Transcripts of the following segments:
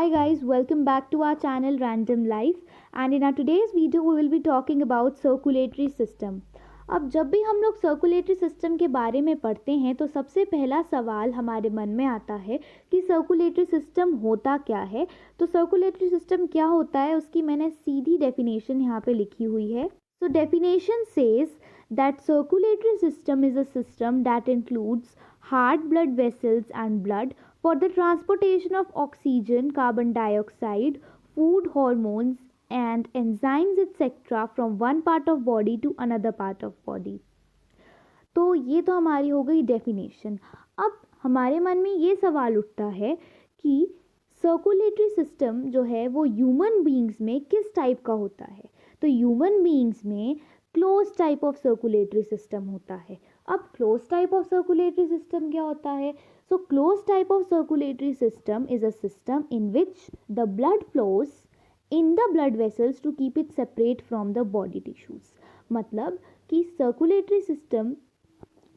Hi guys, welcome back to our channel Random Life, and in our today's video we will be talking about circulatory system. अब जब भी हम लोग circulatory system के बारे में पढ़ते हैं तो सबसे पहला सवाल हमारे मन में आता है कि सर्कुलेटरी सिस्टम होता क्या है। तो सर्कुलेटरी सिस्टम क्या होता है उसकी मैंने सीधी डेफिनेशन यहाँ पे लिखी हुई है। So definition says that circulatory system is a system that includes heart, blood vessels and blood for the transportation of oxygen, carbon dioxide, food, hormones and enzymes etc. from one part of body to another part of body. तो ये तो हमारी हो गई definition. अब हमारे मन में ये सवाल उठता है कि सर्कुलेटरी सिस्टम जो है वो ह्यूमन बीइंग्स में किस टाइप का होता है। तो ह्यूमन बीइंग्स में close type of circulatory system होता है। अब close type of circulatory system क्या होता है? So close type of circulatory system is a system in which the blood flows in the blood vessels to keep it separate from the body tissues. मतलब कि circulatory system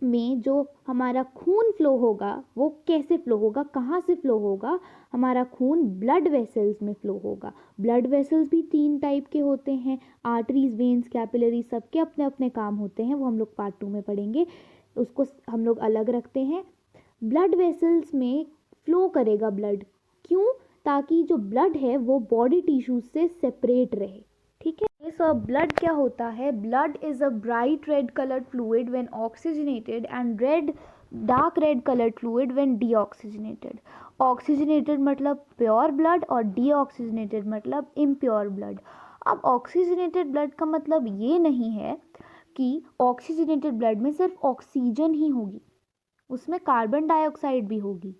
में जो हमारा खून flow होगा वो कैसे फ्लो होगा, कहाँ से फ्लो होगा? हमारा खून ब्लड वेसल्स में फ्लो होगा। ब्लड वेसल्स भी 3 टाइप के होते हैं, आर्टरीज, वेन्स, कैपिलरी, सबके अपने अपने काम होते हैं, वो हम लोग पार्ट 2 में पढ़ेंगे, उसको हम लोग अलग रखते हैं। ब्लड वेसल्स में फ्लो करेगा ब्लड, क्यों? ताकि जो ब्लड है वो बॉडी टिश्यूज से सेपरेट रहे। ठीक है। सो ब्लड क्या होता है? Blood is a bright red coloured fluid when oxygenated and dark red coloured fluid when deoxygenated. Oxygenated मतलब प्योर ब्लड और डीऑक्सीजनेटेड मतलब इम्प्योर ब्लड। अब ऑक्सीजनेटेड ब्लड का मतलब ये नहीं है कि ऑक्सीजनेटेड ब्लड में सिर्फ ऑक्सीजन ही होगी, उसमें कार्बन डाइऑक्साइड भी होगी।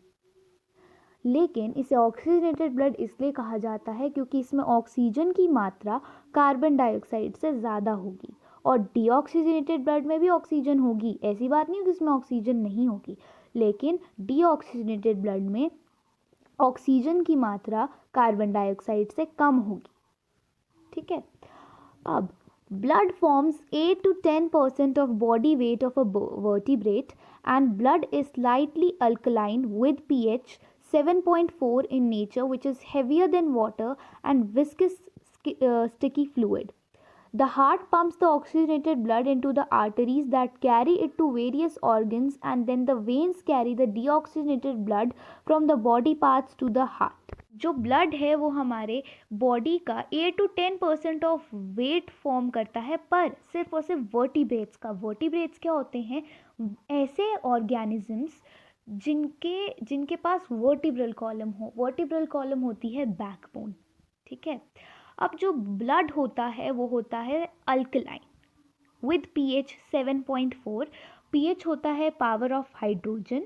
लेकिन इसे ऑक्सीजनेटेड ब्लड इसलिए कहा जाता है क्योंकि इसमें ऑक्सीजन की मात्रा कार्बन डाइऑक्साइड से ज़्यादा होगी। और डीऑक्सीजनेटेड ब्लड में भी ऑक्सीजन होगी, ऐसी बात नहीं है कि इसमें ऑक्सीजन नहीं होगी, लेकिन डीऑक्सीजनेटेड ब्लड में ऑक्सीजन की मात्रा कार्बन डाइऑक्साइड से कम होगी। ठीक है। अब blood forms 8 to 10% of body weight of a vertebrate and blood is slightly alkaline with pH 7.4 in nature, which is heavier than water and viscous sticky fluid. The heart pumps the oxygenated blood into the arteries that carry it to various organs, and then the veins carry the deoxygenated blood from the body parts to the heart. जो blood है वो हमारे body का 8 to 10% of weight form करता है, पर सिर्फ और सिर्फ वर्टिब्रेट्स का। वर्टिब्रेट्स क्या होते हैं? ऐसे ऑर्गेनिजम्स जिनके पास वर्टिब्रल कॉलम हो। वर्टिब्रल कॉलम होती है बैकबोन। ठीक है। अब जो ब्लड होता है वो होता है अल्कलाइन विद pH 7.4। pH होता है पावर ऑफ हाइड्रोजन,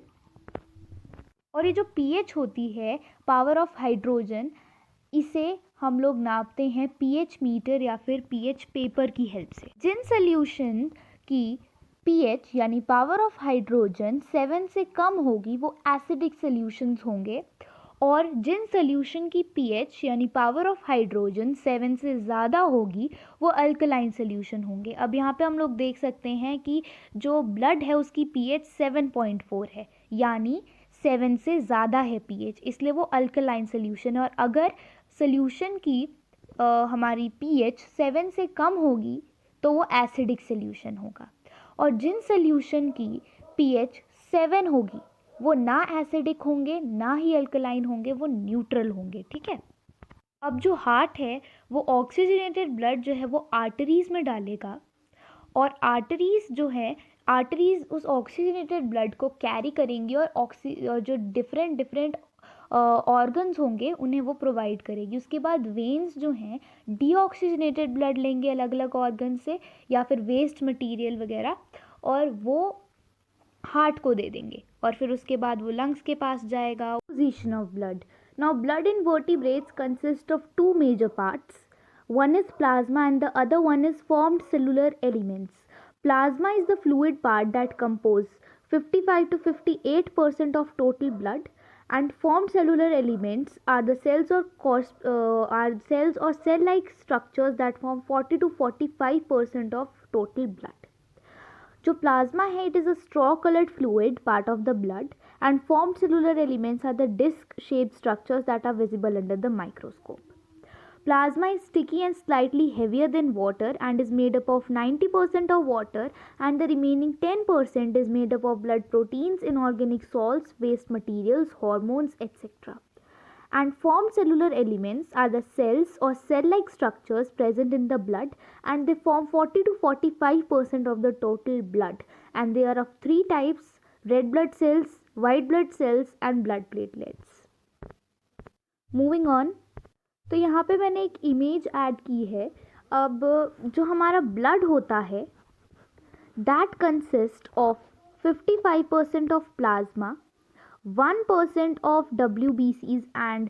और ये जो pH होती है पावर ऑफ हाइड्रोजन, इसे हम लोग नापते हैं pH मीटर या फिर pH पेपर की हेल्प से। जिन सोल्यूशन की pH यानी पावर ऑफ हाइड्रोजन 7 से कम होगी वो एसिडिक सोल्यूशंस होंगे, और जिन सोल्यूशन की pH यानी पावर ऑफ हाइड्रोजन 7 से ज़्यादा होगी वो अल्कलाइन सोल्यूशन होंगे। अब यहाँ पे हम लोग देख सकते हैं कि जो ब्लड है उसकी pH 7.4 है, यानी 7 से ज़्यादा है pH, इसलिए वो अल्कलाइन सोल्यूशन है। और अगर सोल्यूशन की हमारी pH 7 से कम होगी तो वो एसिडिक सोल्यूशन होगा, और जिन सोल्यूशन की pH 7 होगी वो ना एसिडिक होंगे ना ही अल्कलाइन होंगे, वो न्यूट्रल होंगे। ठीक है। अब जो हार्ट है वो ऑक्सीजनेटेड ब्लड जो है वो आर्टरीज में डालेगा, और आर्टरीज उस ऑक्सीजनेटेड ब्लड को कैरी करेंगी और जो डिफरेंट ऑर्गन्स होंगे उन्हें वो प्रोवाइड करेगी। उसके बाद वेन्स जो हैं डीऑक्सीजनेटेड ब्लड लेंगे अलग अलग ऑर्गन से या फिर वेस्ट मटेरियल वगैरह, और वो हार्ट को दे देंगे, और फिर उसके बाद वो लंग्स के पास जाएगा। Position of blood. Now blood in vertebrates consist of 2 major parts. One is plasma and the other one is formed cellular elements. Plasma is the fluid part that compose 55 to 58% of total blood, and formed cellular elements are the cells or cell-like structures that form 40 to 45% of total blood. जो plasma है it is a straw coloured fluid part of the blood And formed cellular elements are the disc-shaped structures that are visible under the microscope. Plasma is sticky and slightly heavier than water and is made up of 90% of water, and the remaining 10% is made up of blood proteins, inorganic salts, waste materials, hormones, etc. And formed cellular elements are the cells or cell-like structures present in the blood, and they form 40 to 45% of the total blood, and they are of three types: red blood cells, white blood cells, and blood platelets. Moving on, तो यहाँ पे मैंने एक image add की है. अब जो हमारा ब्लड होता है that consist of 55% of plasma, 1% of WBCs and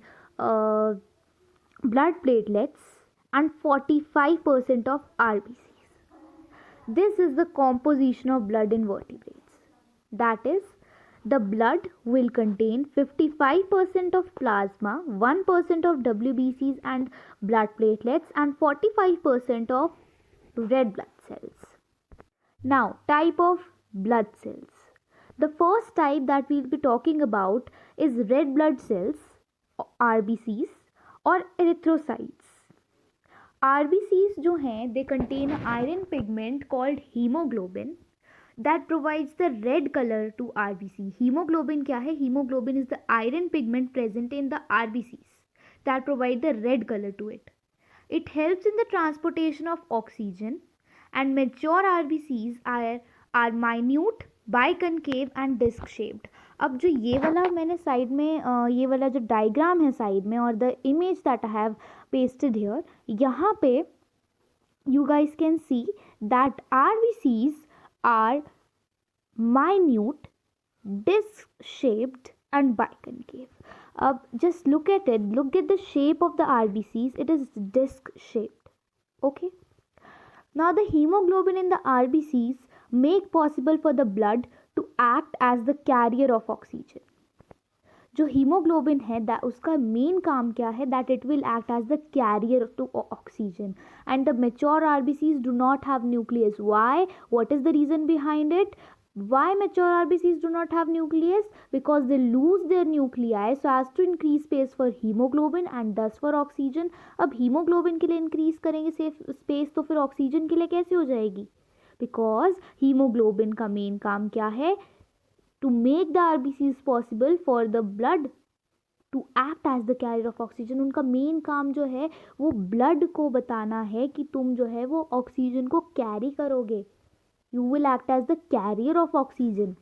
blood platelets, and 45% of RBCs. This is the composition of blood in vertebrates. That is, the blood will contain 55% of plasma, 1% of WBCs and blood platelets, and 45% of red blood cells. Now, type of blood cells. The first type that we'll be talking about is red blood cells, RBCs, or erythrocytes. RBCs जो हैं, they contain iron pigment called hemoglobin that provides the red color to RBC. Hemoglobin क्या है? Hemoglobin is the iron pigment present in the RBCs that provide the red color to it. It helps in the transportation of oxygen, and mature RBCs are minute, biconcave and disc shaped. अब जो ये वाला मैंने side में ये वाला जो diagram है साइड में, और the image that I have pasted here, यहाँ पे you guys can see that RBCs are minute, disc shaped and biconcave. Just look at it, look at the shape of the RBCs, it is disc shaped. Okay, now the hemoglobin in the RBCs make possible for the blood to act as the carrier of oxygen. जो haemoglobin है उसका main काम क्या है? That it will act as the carrier to oxygen. And the mature RBCs do not have nucleus. Why? What is the reason behind it? Why mature RBCs do not have nucleus? Because they lose their nuclei so as to increase space for hemoglobin and thus for oxygen. अब hemoglobin के लिए increase करेंगे space तो फिर oxygen के लिए कैसे हो जाएगी? Because hemoglobin का main काम क्या है? To make the RBCs possible for the blood to act as the carrier of oxygen. उनका मेन काम जो है वो ब्लड को बताना है कि तुम जो है वो ऑक्सीजन को कैरी करोगे. You will act as the carrier of oxygen.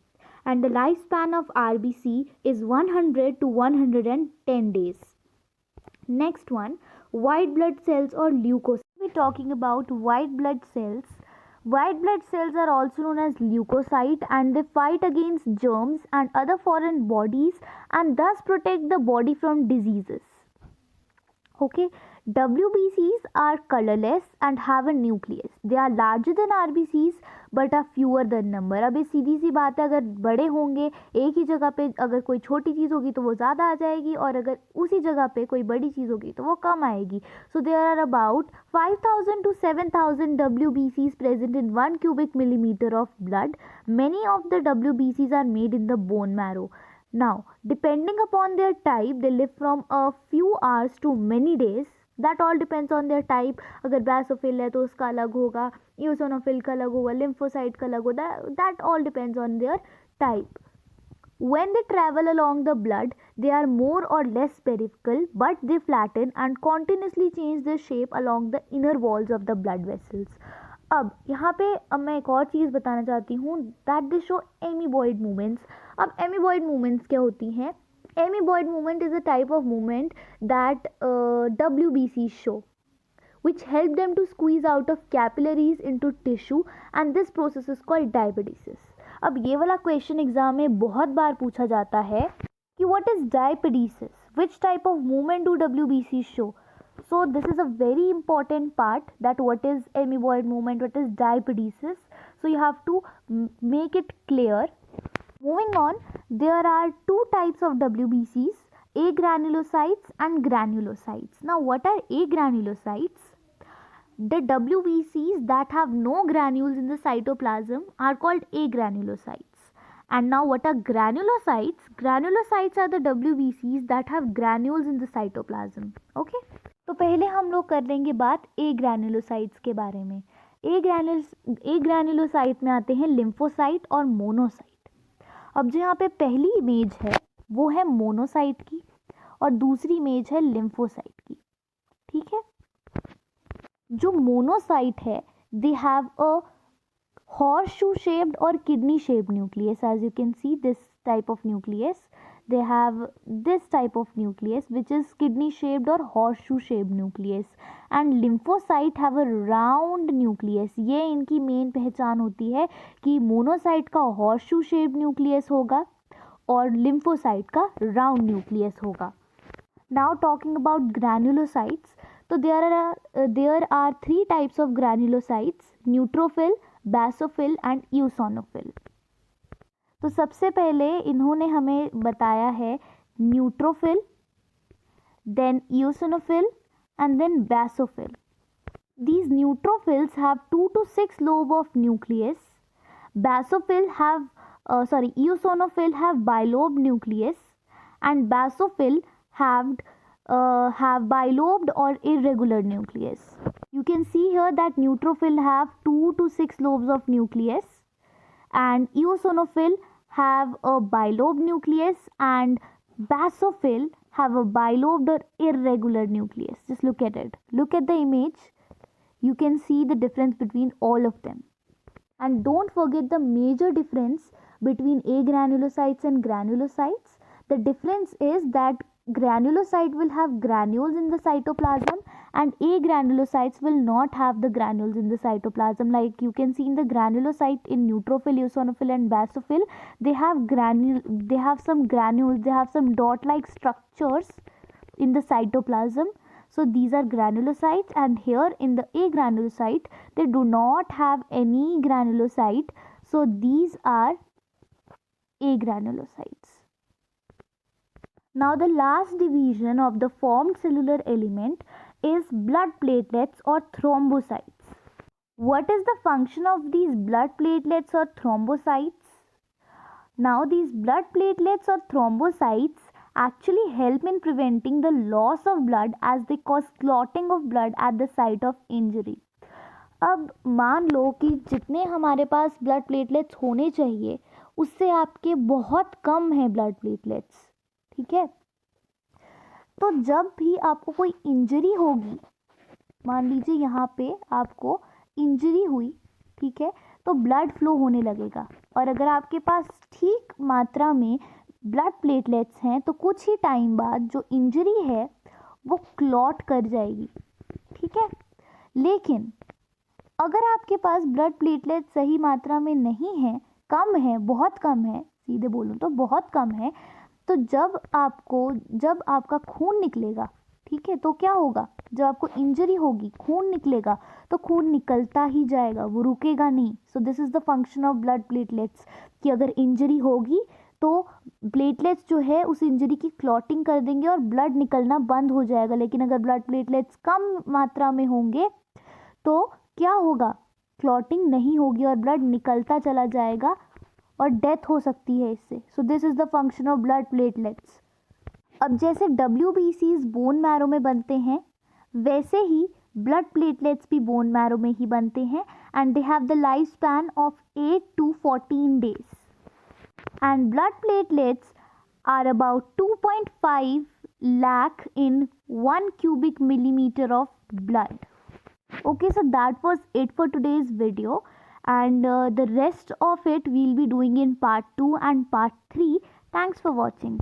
And the lifespan of RBC is 100 to 110 days. Next one, white blood cells or leukocytes. We're talking about white blood cells. White blood cells are also known as leukocyte, and they fight against germs and other foreign bodies and thus protect the body from diseases. Okay, WBCs are colorless and have a nucleus. They are larger than RBCs but are fewer than number. अब ये सीधी सी बात है, अगर बड़े होंगे एक ही जगह पे, अगर कोई छोटी चीज़ होगी तो वो ज़्यादा आ जाएगी, और अगर उसी जगह पे कोई बड़ी चीज़ होगी तो वो कम आएगी. So there are about 5,000 to 7,000 WBCs present in 1 cubic millimeter of blood. Many of the WBCs are made in the bone marrow. Now, depending upon their type, they live from a few hours to many days. That all depends on their type. अगर basophil है तो उसका अलग होगा, eosinophil का अलग होगा, lymphocyte का अलग होगा. That all depends on their type. When they travel along the blood, they are more or less spherical, but they flatten and continuously change their shape along the inner walls of the blood vessels. अब यहाँ पे मैं एक और चीज़ बताना चाहती हूँ, that they show amoeboid movements. अब एमीबॉइड मूवमेंट्स क्या होती हैं? Amoeboid movement is a type of movement that WBC show, which help them to squeeze out of capillaries into tissue, and this process is called diapedesis. अब ये वाला question exam में बहुत बार पूछा जाता है कि what is diapedesis? Which type of movement do WBC show? So this is a very important part, that what is amoeboid movement, what is diapedesis. So you have to make it clear. Moving on, there are two types of WBCs, agranulocytes and granulocytes. Now what are agranulocytes? The WBCs that have no granules in the cytoplasm are called agranulocytes, And now what are granulocytes? Granulocytes are the WBCs that have granules in the cytoplasm. Okay, तो पहले हम लोग कर लेंगे बात ए granulocytes के बारे में. ए ग्रैनुलोसाइट में आते हैं लिम्फोसाइट और मोनोसाइट. अब जो यहाँ पे पहली इमेज है वो है मोनोसाइट की और दूसरी इमेज है लिम्फोसाइट की. ठीक है, जो मोनोसाइट है they have a horseshoe shaped or kidney shaped nucleus. As you can see, this type of nucleus, they have this type of nucleus which is kidney shaped or horseshoe shaped nucleus. And lymphocyte have a round nucleus. ये इनकी main पहचान होती है कि monocyte का horseshoe shaped nucleus होगा और lymphocyte का round nucleus होगा. Now talking about granulocytes, so there are three types of granulocytes: neutrophil, basophil and eosinophil. तो सबसे पहले इन्होंने हमें बताया है neutrophil, then eosinophil and then basophil. These neutrophils have 2 to 6 lobe of nucleus. Eosinophil have bilobe nucleus and basophil have bilobed or irregular nucleus. You can see here that neutrophil have 2 to 6 lobes of nucleus and eosinophil have a bilobe nucleus and basophil have a bilobed or irregular nucleus. Just look at it. Look at the image. You can see the difference between all of them. And don't forget the major difference between agranulocytes and granulocytes. The difference is that granulocyte will have granules in the cytoplasm and agranulocytes will not have the granules in the cytoplasm. Like you can see in the granulocyte in neutrophil, eosinophil and basophil, they have some granules, they have some dot like structures in the cytoplasm. So these are granulocytes, and here in the agranulocyte they do not have any granulocyte, so these are agranulocytes. Now the last division of the formed cellular element is blood platelets or thrombocytes. What is the function of these blood platelets or thrombocytes? Now these blood platelets or thrombocytes actually help in preventing the loss of blood as they cause clotting of blood at the site of injury. अब मान लो कि जितने हमारे पास blood platelets होने चाहिए उससे आपके बहुत कम है ब्लड प्लेटलेट्स. ठीक है, तो जब भी आपको कोई इंजरी होगी, मान लीजिए यहाँ पे आपको इंजरी हुई, ठीक है, तो ब्लड फ्लो होने लगेगा और अगर आपके पास ठीक मात्रा में ब्लड प्लेटलेट्स हैं तो कुछ ही टाइम बाद जो इंजरी है वो क्लॉट कर जाएगी. ठीक है, लेकिन अगर आपके पास ब्लड प्लेटलेट सही मात्रा में नहीं है, कम है, बहुत कम है, सीधे बोलूँ तो बहुत कम है, तो जब आपका खून निकलेगा, ठीक है, तो क्या होगा, जब आपको इंजरी होगी खून निकलेगा तो खून निकलता ही जाएगा, वो रुकेगा नहीं. So this is the function of blood platelets कि अगर इंजरी होगी तो प्लेटलेट्स जो है उस इंजरी की क्लॉटिंग कर देंगे और ब्लड निकलना बंद हो जाएगा. लेकिन अगर ब्लड प्लेटलेट्स कम मात्रा में होंगे तो क्या होगा, क्लॉटिंग नहीं होगी और ब्लड निकलता चला जाएगा और डेथ हो सकती है इससे. So this is the function of blood platelets. अब जैसे WBCs बोन मैरो में बनते हैं वैसे ही ब्लड प्लेटलेट्स भी बोन मैरो में ही बनते हैं and they have the life span of 8 to 14 days. And blood platelets are about 2.5 lakh in 1 cubic millimeter of blood. Okay, so that was it for today's video, and the rest of it we'll be doing in part 2 and part 3. Thanks for watching.